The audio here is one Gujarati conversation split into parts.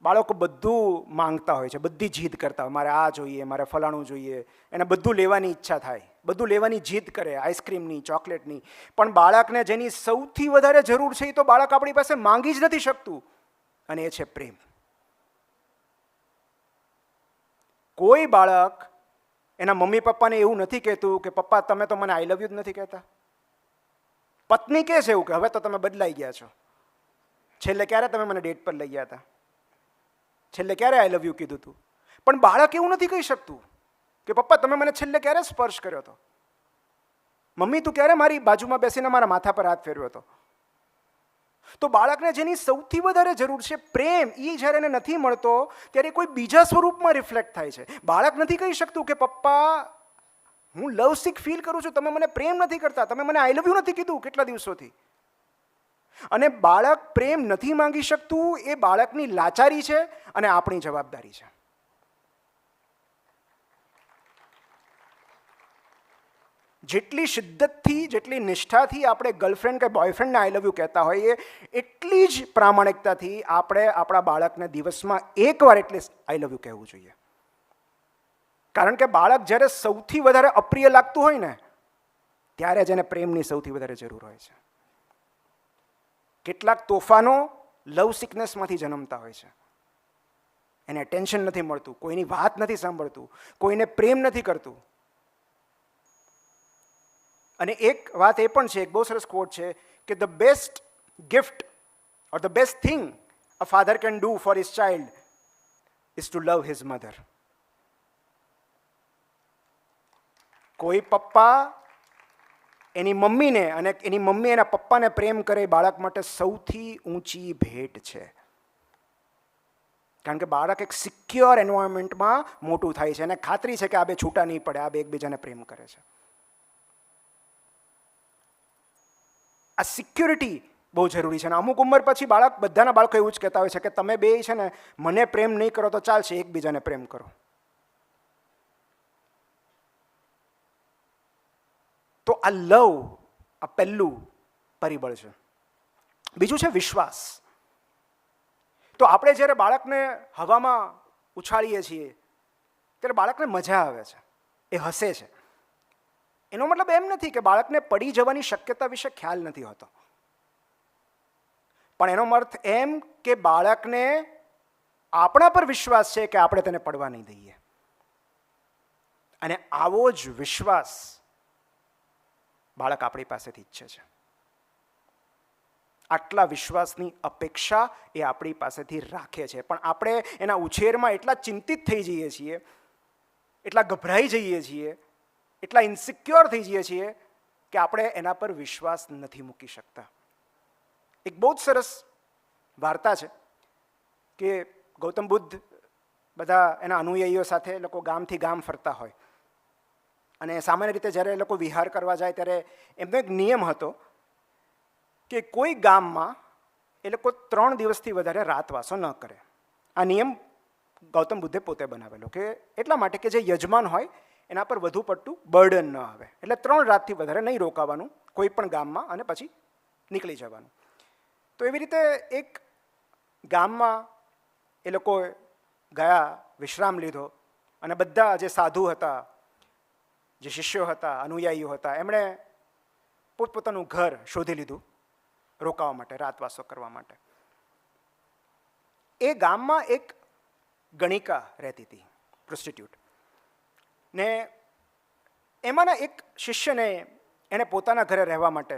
બાળકો બધું માંગતા હોય છે, બધી જીદ કરતા હોય, મારે આ જોઈએ, મારે ફલાણું જોઈએ, એને બધું લેવાની ઈચ્છા થાય, બધું લેવાની જીદ કરે, આઈસ્ક્રીમની, ચોકલેટની. પણ બાળકને જેની સૌથી વધારે જરૂર છે એ તો બાળક આપણી પાસે માંગી જ નથી શકતું, અને એ છે પ્રેમ. કોઈ બાળક એના મમ્મી પપ્પાને એવું નથી કહેતું કે પપ્પા તમે તો મને આઈ લવ યુ જ નથી કહેતા. પત્ની કહે છે એવું કે હવે તો તમે બદલાઈ ગયા છો, છેલ્લે ક્યારે તમે મને ડેટ પર લઈ ગયા હતા, છેલ્લે ક્યારે આઈ લવ યુ કીધું હતું. પણ બાળક એવું નથી કહી શકતું કે પપ્પા તમે મને છેલ્લે ક્યારે સ્પર્શ કર્યો હતો, મમ્મી તું ક્યારે મારી બાજુમાં બેસીને મારા માથા પર હાથ ફેરવ્યો હતો. તો બાળકને જેની સૌથી વધારે જરૂર છે પ્રેમ, એ જ્યારે એને નથી મળતો ત્યારે કોઈ બીજા સ્વરૂપમાં રિફ્લેક્ટ થાય છે. બાળક નથી કહી શકતું કે પપ્પા હું લવ સિક ફીલ કરું છું, તમે મને પ્રેમ નથી કરતા, તમે મને આઈ લવ યુ નથી કીધું કેટલા દિવસોથી. અને બાળક પ્રેમ નથી માંગી શકતું, એ બાળકની લાચારી છે અને આપણી જવાબદારી છે. જેટલી શિદ્દતથી, જેટલી નિષ્ઠાથી આપણે ગર્લફ્રેન્ડ કે બોયફ્રેન્ડને આઈ લવ યુ કહેતા હોઈએ, એટલી જ પ્રામાણિકતાથી આપણે આપણા બાળકને દિવસમાં એકવાર એટલીસ્ટ આઈ લવ યુ કહેવું જોઈએ. કારણ કે બાળક જ્યારે સૌથી વધારે અપ્રિય લાગતું હોય ને ત્યારે જ એને પ્રેમની સૌથી વધારે જરૂર હોય છે. કેટલાક તોફાનો લવ સિકનેસમાંથી જન્મતા હોય છે. એને અટેન્શન નથી મળતું, કોઈની વાત નથી સાંભળતું, કોઈને પ્રેમ નથી કરતું. અને એક વાત એ પણ છે, એક બહુ સરસ કોટ છે કે the best gift or the best thing a father can do for his child is two love his mother. કોઈ પપ્પા એની મમ્મીને અને એની મમ્મી એના પપ્પાને પ્રેમ કરે બાળક માટે સૌથી ઊંચી ભેટ છે. કારણ કે બાળક એક સિક્યોર એન્વાયરમેન્ટમાં મોટું થાય છે અને ખાતરી છે કે આ બે છૂટા નહીં પડે, આ બે એકબીજાને પ્રેમ કરે છે. આ સિક્યોરિટી બહુ જરૂરી છે. અને અમુક ઉંમર પછી બધાના બાળકો એવું જ કહેતા હોય છે કે તમે બે છે ને મને પ્રેમ નહીં કરો તો ચાલશે, એકબીજાને પ્રેમ કરો. તો આ લવ, આ પહેલું પરિબળ છે. બીજું છે વિશ્વાસ. તો આપણે જ્યારે બાળકને હવામાં ઉછાળીએ છીએ ત્યારે બાળકને મજા આવે છે, એ હસે છે. એનો મતલબ એમ નથી કે બાળકને પડી જવાની શક્યતા વિશે ખ્યાલ નથી હોતો, પણ એનો અર્થ એમ કે બાળકને આપણા પર વિશ્વાસ છે કે આપણે તેને પડવા નહીં દઈએ. અને આવો જ વિશ્વાસ બાળક આપણી પાસેથી ઈચ્છે છે. આટલા વિશ્વાસની અપેક્ષા એ આપણી પાસેથી રાખે છે. પણ આપણે એના ઉછેરમાં એટલા ચિંતિત થઈ જઈએ છીએ, એટલા ગભરાઈ જઈએ છીએ, એટલા ઇન્સિક્યોર થઈ જઈએ છીએ કે આપણે એના પર વિશ્વાસ નથી મૂકી શકતા. એક બહુ જ સરસ વાર્તા છે કે ગૌતમ બુદ્ધ બધા એના અનુયાયીઓ સાથે લોકો ગામથી ગામ ફરતા હોય અને સામાન્ય રીતે જ્યારે એ લોકો વિહાર કરવા જાય ત્યારે એમનો એક નિયમ હતો કે કોઈ ગામમાં એ લોકો 3 દિવસથી વધારે રાતવાસો ન કરે. આ નિયમ ગૌતમ બુદ્ધે પોતે બનાવેલો કે એટલા માટે કે જે યજમાન હોય એના પર વધુ પડતું બર્ડન ન આવે. એટલે 3 રાતથી વધારે નહીં રોકાવાનું કોઈ પણ ગામમાં અને પછી નીકળી જવાનું. તો એવી રીતે એક ગામમાં એ લોકો ગયા, વિશ્રામ લીધો અને બધા જે સાધુ હતા, જે શિષ્યો હતા, અનુયાયીઓ હતા, એમણે પોતપોતાનું ઘર શોધી લીધું રોકાવા માટે, રાતવાસો કરવા માટે. એ ગામમાં એક ગણિકા રહેતી હતી, પ્રોસ્ટિટ્યૂટ. ને એમાંના એક શિષ્યને એણે પોતાના ઘરે રહેવા માટે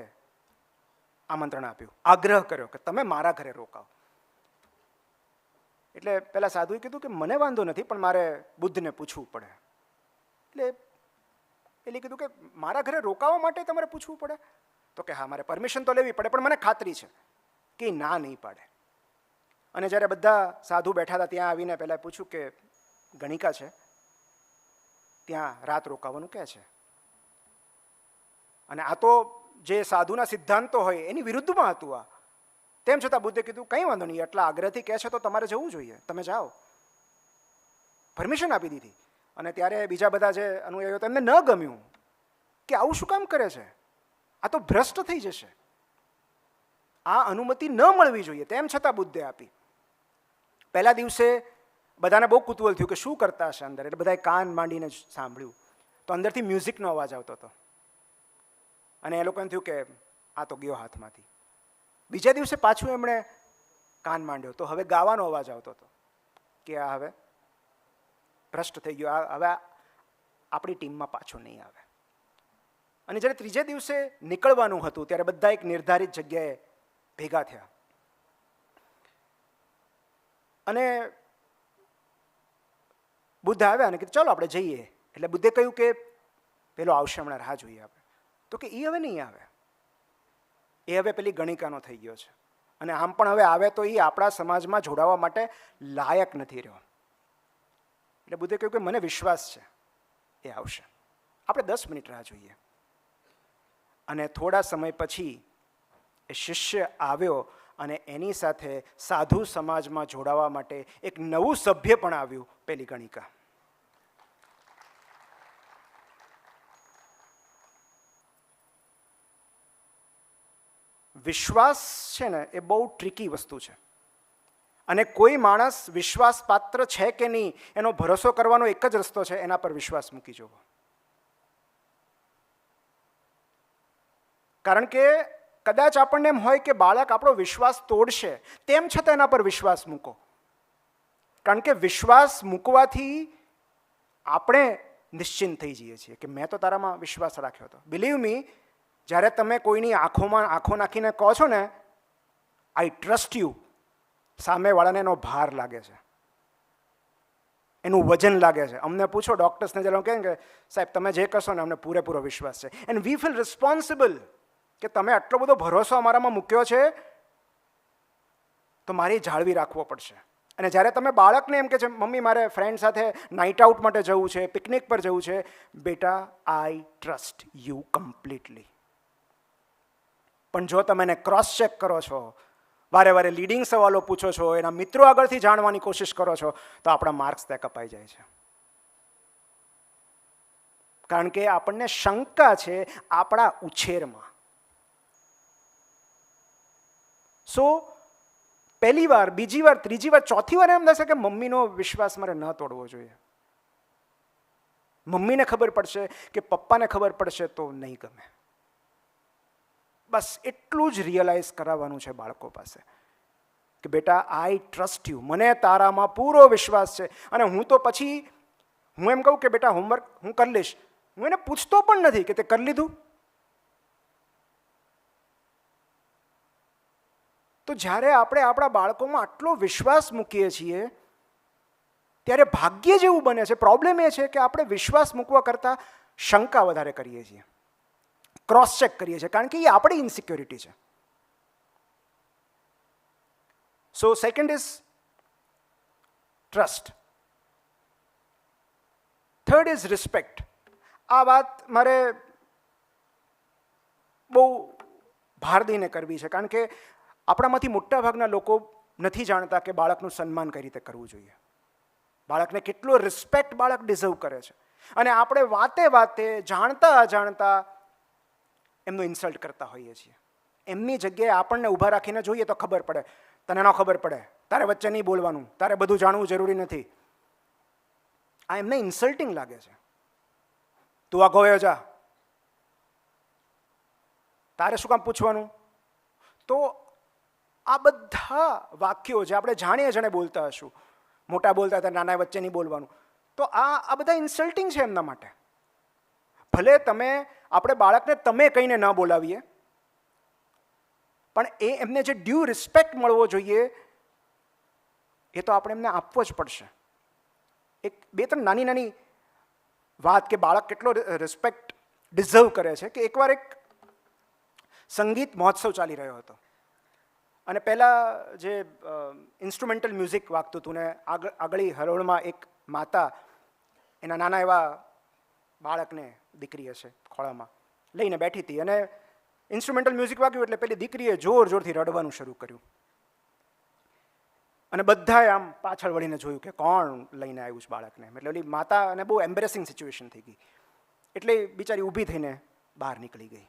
આમંત્રણ આપ્યું, આગ્રહ કર્યો કે તમે મારા ઘરે રોકાઓ. એટલે પેલા સાધુએ કીધું કે મને વાંધો નથી, પણ મારે બુદ્ધને પૂછવું પડે. એટલે કીધું કે મારા ઘરે રોકાવા માટે તમારે પૂછવું પડે? તો કે હા, મારે પરમિશન તો લેવી પડે, પણ મને ખાતરી છે કે ના નહીં પાડે. અને જ્યારે બધા સાધુ બેઠા હતા ત્યાં આવીને પહેલાં પૂછ્યું કે ગણિકા છે, ત્યાં રાત રોકાવાનું કહે છે. અને આ તો જે સાધુના સિદ્ધાંતો હોય એની વિરુદ્ધમાં હતું આ. તેમ છતાં બુદ્ધે કીધું કંઈ વાંધો નહીં, એટલા આગ્રહથી કહે છે તો તમારે જવું જોઈએ, તમે જાઓ. પરમિશન આપી દીધી. અને ત્યારે બીજા બધા જે અનુયાયીઓ તેમને ન ગમ્યું કે આવું શું કામ કરે છે, આ તો ભ્રષ્ટ થઈ જશે, આ અનુમતિ ન મળવી જોઈએ. તેમ છતાં બુદ્ધે આપી. પહેલા દિવસે બધાને બહુ કુતૂહલ થયું કે શું કરતા હશે અંદર, એટલે બધાએ કાન માંડીને સાંભળ્યું તો અંદરથી મ્યુઝિકનો અવાજ આવતો હતો અને એ લોકોને થયું કે આ તો ગયો હાથમાંથી. બીજા દિવસે પાછું એમણે કાન માંડ્યો તો હવે ગાવાનો અવાજ આવતો હતો કે આ હવે ભ્રષ્ટ થઈ ગયો, આ હવે આપણી ટીમમાં પાછો નહીં આવે. અને જ્યારે ત્રીજે દિવસે નીકળવાનું હતું ત્યારે બધા એક નિર્ધારિત જગ્યાએ ભેગા થયા અને બુદ્ધ આવ્યા અને કીધું ચાલો આપણે જઈએ. એટલે બુદ્ધે કહ્યું કે પેલો આવશે, હમણાં રાહ જોઈએ આપણે. તો કે એ હવે નહીં આવે, એ હવે પેલી ગણિકાનો થઈ ગયો છે અને આમ પણ હવે આવે તો એ આપણા સમાજમાં જોડાવા માટે લાયક નથી રહ્યો. એટલે બુદ્ધે કહ્યું કે મને વિશ્વાસ છે એ આવશે, આપણે 10 મિનિટ રાહ જોઈએ. અને થોડા સમય પછી એ શિષ્ય આવ્યો અને એની સાથે સાધુ સમાજમાં જોડાવા માટે એક નવું સભ્ય પણ આવ્યું, પેલી ગણિકા. વિશ્વાસ છે ને એ બહુ ટ્રિકી વસ્તુ છે અને કોઈ માણસ વિશ્વાસપાત્ર છે કે નહીં એનો ભરોસો કરવાનો એક જ રસ્તો છે, એના પર વિશ્વાસ મૂકી જવો. કારણ કે કદાચ આપણને એમ હોય કે બાળક આપણો વિશ્વાસ તોડશે, તેમ છતાં એના પર વિશ્વાસ મૂકો. કારણ કે વિશ્વાસ મૂકવાથી આપણે નિશ્ચિંત થઈ જઈએ છીએ કે મેં તો તારામાં વિશ્વાસ રાખ્યો હતો. બિલીવ મી, જ્યારે તમે કોઈની આંખોમાં આંખો નાખીને કહો છો ને આઈ ટ્રસ્ટ યુ, સામેવાળાને એનો ભાર લાગે છે, એનું વજન લાગે છે. અમને પૂછો ડૉક્ટર્સને જે લોકો કહે કે સાહેબ તમે જે કહેશો ને અમને પૂરેપૂરો વિશ્વાસ છે, એન્ડ વી ફીલ રિસ્પોન્સિબલ કે તમે આટલો બધો ભરોસો અમારામાં મૂક્યો છે તો મારે જાળવી રાખવો પડશે. અને જ્યારે તમે બાળકને એમ કે છે મમ્મી મારે ફ્રેન્ડ સાથે નાઇટ આઉટ માટે જવું છે, પિકનિક પર જવું છે, બેટા આઈ ટ્રસ્ટ યુ કમ્પ્લીટલી. પણ જો તમે એને ક્રોસ ચેક કરો છો, વારે વારે લીડિંગ સવાલો પૂછો છો, એના મિત્રો આગળથી જાણવાની કોશિશ કરો છો, તો આપણા માર્ક્સ ત્યાં કપાઈ જાય છે. કારણ કે આપણને શંકા છે આપણા ઉછેરમાં. સો પહેલી વાર, બીજી વાર, ત્રીજી વાર, ચોથી વાર એમ થશે કે મમ્મીનો વિશ્વાસ મારે ન તોડવો જોઈએ. મમ્મીને ખબર પડશે કે પપ્પાને ખબર પડશે તો નહીં ગમે. બસ એટલું જ રિયલાઇઝ કરાવવાનું છે બાળકો પાસે કે બેટા આઈ ટ્રસ્ટ યુ, મને તારામાં પૂરો વિશ્વાસ છે. અને હું તો પછી હું એમ કહું કે બેટા હોમવર્ક હું કરી લઈશ, હું એને પૂછતો પણ નથી કે તે કરી લીધું. તો જ્યારે આપણે આપણા બાળકોમાં આટલો વિશ્વાસ મૂકીએ છીએ ત્યારે ભાગ્ય જેવું બને છે. પ્રોબ્લેમ એ છે કે આપણે વિશ્વાસ મૂકવા કરતાં શંકા વધારે કરીએ છીએ, ક્રોસ ચેક કરીએ છીએ, કારણ કે એ આપણી ઇન્સિક્યોરિટી છે. So second is trust. Third is respect. આ વાત મારે બહુ ભાર દઈને કરવી છે, કારણ કે આપણામાંથી મોટાભાગના લોકો નથી જાણતા કે બાળકનું સન્માન કઈ રીતે કરવું જોઈએ, બાળકને કેટલો રિસ્પેક્ટ બાળક ડિઝર્વ કરે છે. અને આપણે વાતે વાતે જાણતા અજાણતા એમનો ઇન્સલ્ટ કરતા હોઈએ છીએ. એમની જગ્યાએ આપણને ઊભા રાખીને જોઈએ તો ખબર પડે, તને ન ખબર પડે, તારે વચ્ચે નહીં બોલવાનું, તારે બધું જાણવું જરૂરી નથી. આ એમને ઇન્સલ્ટિંગ લાગે છે. તું આ ગોયો જા, તારે શું કામ પૂછવાનું. તો આ બધા વાક્યો જે આપણે જાણીએ જાણે બોલતા હશું, મોટા બોલતા હતા નાના વચ્ચે નહીં બોલવાનું, તો આ બધા ઇન્સલ્ટિંગ છે એમના માટે. ભલે આપણે બાળકને તમે કહીને ન બોલાવીએ, પણ એમને જે ડ્યુ રિસ્પેક્ટ મળવો જોઈએ એ તો આપણે એમને આપવો જ પડશે. એક 2-3 નાની નાની વાત કે બાળક કેટલો રિસ્પેક્ટ ડિઝર્વ કરે છે. કે એકવાર એક સંગીત મહોત્સવ ચાલી રહ્યો હતો અને પહેલાં જે ઇન્સ્ટ્રુમેન્ટલ મ્યુઝિક વાગતું હતું ને આગળી હરોળમાં એક માતા એના નાના એવા બાળકને, દીકરી હશે ખોળામાં લઈને બેઠી હતી અને ઇન્સ્ટ્રુમેન્ટલ મ્યુઝિક વાગ્યું એટલે પેલી દીકરીએ જોર જોરથી રડવાનું શરૂ કર્યું અને બધાએ આમ પાછળ વળીને જોયું કે કોણ લઈને આવ્યું છે બાળકને. એટલે ઓલી માતાને બહુ એમ્બેરેસિંગ સિચ્યુએશન થઈ ગઈ એટલે બિચારી ઊભી થઈને બહાર નીકળી ગઈ.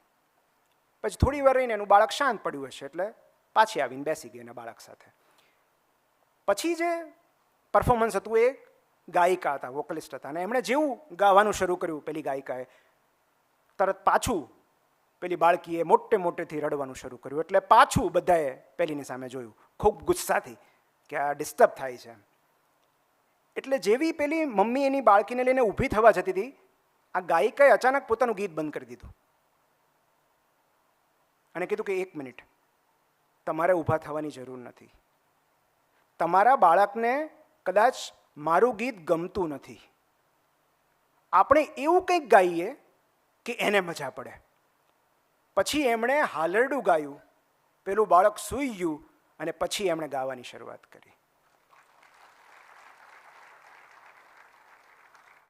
પછી થોડી વાર રહીને એનું બાળક શાંત પડ્યું હશે એટલે પાછી આવીને બેસી ગઈ એના બાળક સાથે. પછી જે પરફોર્મન્સ હતું, એ ગાયિકા હતા, વોકલિસ્ટ હતા, અને એમણે જેવું ગાવાનું શરૂ કર્યું પેલી ગાયિકાએ, તરત પાછું પેલી બાળકીએ મોટેથી રડવાનું શરૂ કર્યું. એટલે પાછું બધાએ પેલીની સામે જોયું ખૂબ ગુસ્સાથી કે આ ડિસ્ટર્બ થાય છે. એટલે જેવી પેલી મમ્મી એની બાળકીને લઈને ઊભી થવા જતી હતી, આ ગાયિકાએ અચાનક પોતાનું ગીત બંધ કરી દીધું અને કીધું કે 1 મિનિટ, તમારે ઊભા થવાની જરૂર નથી. તમારા બાળકને કદાચ મારું ગીત ગમતું નથી, આપણે એવું કંઈક ગાઈએ કે એને મજા પડે. પછી એમણે હાલરડું ગાયું, પેલું બાળક સૂઈ ગયું અને પછી એમણે ગાવાની શરૂઆત કરી.